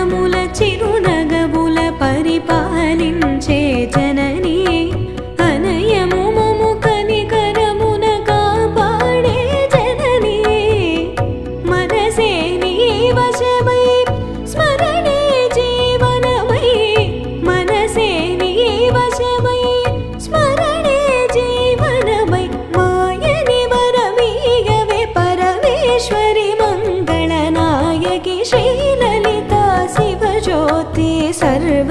జగముల చిరునగముల పరిపాలించే జననీ అనయము మము కనికరమున కాపాడే జననీ మనసే నీ వశమై స్మరణే జీవనమై మనసే నీ వశమై స్మరణే జీవనమై మాయని వరమీయవే పరమేశ్వరి మంగళనాయకి శ్రీలలితా శివజ్యోతి సర్వ